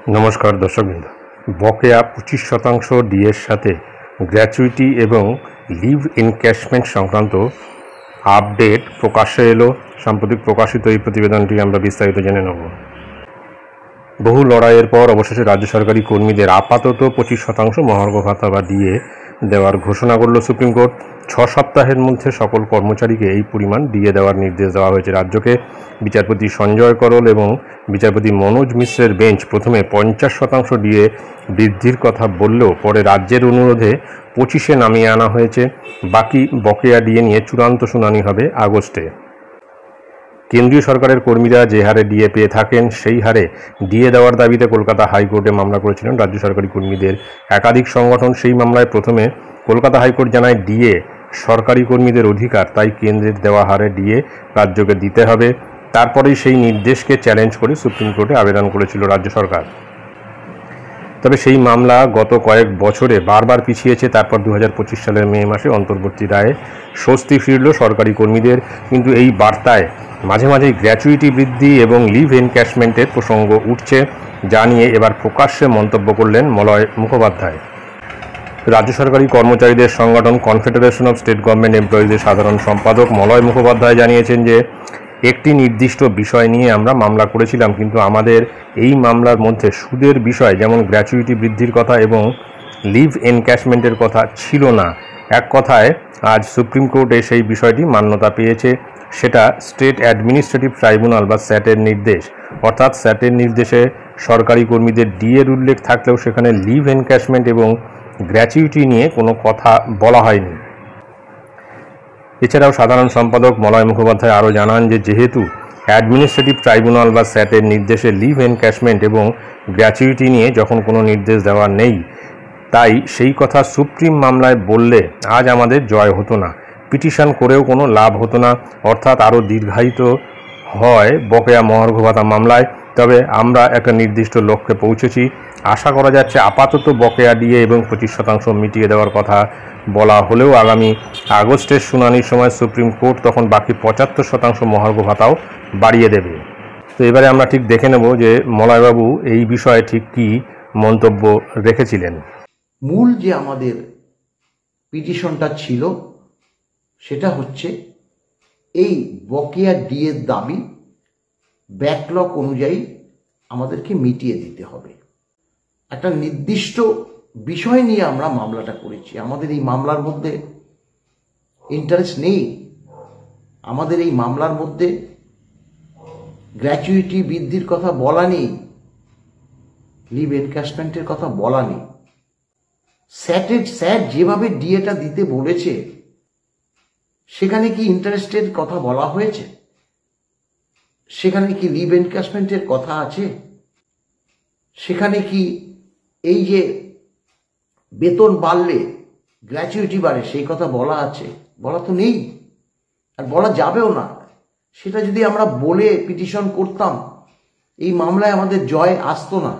নমস্কার দর্শকবৃন্দ। বকেয়া 25% ডিএর সাথে গ্র্যাচুইটি এবং লিভ এনক্যাশমেন্ট সংক্রান্ত আপডেট প্রকাশ্যে এলো। সাম্প্রতিক প্রকাশিত এই প্রতিবেদনটি আমরা বিস্তারিত জেনে নেব। বহু লড়াইয়ের পর অবশেষে রাজ্য সরকারি কর্মীদের আপাতত 25% মহার্ঘ ভাতা বা ডিএ দেওয়ার ঘোষণা করল সুপ্রিম কোর্ট। 6 সপ্তাহের মধ্যে সকল কর্মচারীকে এই পরিমাণ ডিএ দেওয়ার নির্দেশ দেওয়া হয়েছে রাজ্যকে। বিচারপতি সঞ্জয় করল এবং বিচারপতি মনোজ মিশ্রের বেঞ্চ প্রথমে 50% ডিএ বৃদ্ধির কথা বললেও পরে রাজ্যের অনুরোধে 25-এ নামিয়ে আনা হয়েছে। বাকি বকেয়া ডিএ নিয়ে চূড়ান্ত শুনানি হবে আগস্টে। কেন্দ্রীয় সরকারের কর্মীরা যে হারে ডিএ পেয়ে থাকেন সেই হারে ডিএ দেওয়ার দাবিতে কলকাতা হাইকোর্টে মামলা করেছিলেন রাজ্য সরকারি কর্মীদের একাধিক সংগঠন। সেই মামলায় প্রথমে কলকাতা হাইকোর্ট জানায় ডিএ সরকারি কর্মীদের অধিকার, তাই কেন্দ্রের দেওয়া হারে ডিএ রাজ্যকে দিতে হবে। তারপরেই সেই নির্দেশকে চ্যালেঞ্জ করে সুপ্রিম কোর্টে আবেদন করেছিল রাজ্য সরকার। তবে সেই মামলা গত কয়েক বছরে বারবার পিছিয়েছে। তারপর 2025 সালের মে মাসে অন্তর্বর্তী রায়ে স্বস্তি ফিরল সরকারি কর্মীদের। কিন্তু এই বার্তায় মাঝে মাঝেই গ্র্যাচুইটি বৃদ্ধি এবং লিভ এনক্যাশমেন্টের প্রসঙ্গ উঠছে, যা নিয়ে এবার প্রকাশ্যে মন্তব্য করলেন মলয় মুখোপাধ্যায়। রাজ্য সরকারি কর্মচারীদের সংগঠন কনফেডারেশন অফ স্টেট গভর্নমেন্ট এমপ্লয়িজের সাধারণ সম্পাদক মলয় মুখোপাধ্যায় জানিয়েছেন যে একটি নির্দিষ্ট বিষয় নিয়ে আমরা মামলা করেছিলাম, কিন্তু আমাদের এই মামলার মধ্যে সুদের বিষয় যেমন গ্র্যাচুইটি বৃদ্ধির কথা এবং লিভ এনক্যাশমেন্টের কথা ছিল না। এক কথায় আজ সুপ্রিম কোর্টে সেই বিষয়টি মান্যতা পেয়েছে। সেটা স্টেট অ্যাডমিনিস্ট্রেটিভ ট্রাইব্যুনাল বা স্যাটের নির্দেশ। অর্থাৎ স্যাটের নির্দেশে সরকারি কর্মীদের ডিএর উল্লেখ থাকলেও সেখানে লিভ এনক্যাশমেন্ট এবং গ্র্যাচুইটি নিয়ে কোনো কথা বলা হয়নি। এছাড়াও সাধারণ সম্পাদক মলয় মুখোপাধ্যায় আরও জানান যে যেহেতু অ্যাডমিনিস্ট্রেটিভ ট্রাইব্যুনাল বা স্যাটের নির্দেশে লিভ এনক্যাশমেন্ট এবং গ্র্যাচুইটি নিয়ে যখন কোনো নির্দেশ দেওয়া নেই, তাই সেই কথা সুপ্রিম মামলায় বললে আজ আমাদের জয় হতো না, পিটিশন করেও কোনো লাভ হতো না, অর্থাৎ আরও দীর্ঘায়িত হয় বকেয়া মহার্ঘ ভাতা মামলায়। তবে আমরা একটা নির্দিষ্ট লক্ষ্যে পৌঁছেছি। আশা করা যাচ্ছে আপাতত বকেয়া ডিএ এবং 25% মিটিয়ে দেওয়ার কথা বলা হলেও আগামী আগস্টের শুনানির সময় সুপ্রিম কোর্ট তখন বাকি 75% মহার্ঘ ভাতাও বাড়িয়ে দেবে। তো এবারে আমরা ঠিক দেখে নেব যে মলয়বাবু এই বিষয়ে ঠিক কী মন্তব্য রেখেছিলেন। মূল যে আমাদের পিটিশনটা ছিল সেটা হচ্ছে এই বকেয়া ডিএর দাবি ব্যাকলগ অনুযায়ী আমাদেরকে মিটিয়ে দিতে হবে। একটা নির্দিষ্ট বিষয় নিয়ে আমরা মামলাটা করেছি। আমাদের এই মামলার মধ্যে ইন্টারেস্ট নেই। আমাদের এই মামলার মধ্যে গ্র্যাচুইটি বৃদ্ধির কথা বলা নেই, লিভ এনক্যাশমেন্টের কথা বলা নেই। স্যাট যেভাবে ডিএটা দিতে বলেছে সেখানে কি ইন্টারেস্টের কথা বলা হয়েছে? সেখানে কি লিভ এনক্যাশমেন্টের কথা আছে? সেখানে কি এই যে বেতন বাড়লে গ্র্যাচুইটি বাড়ে সেই কথা বলা আছে? বলা তো নেই, আর বলা যাবেও না। সেটা যদি আমরা বলে পিটিশন করতাম এই মামলায় আমাদের জয় আসতো না।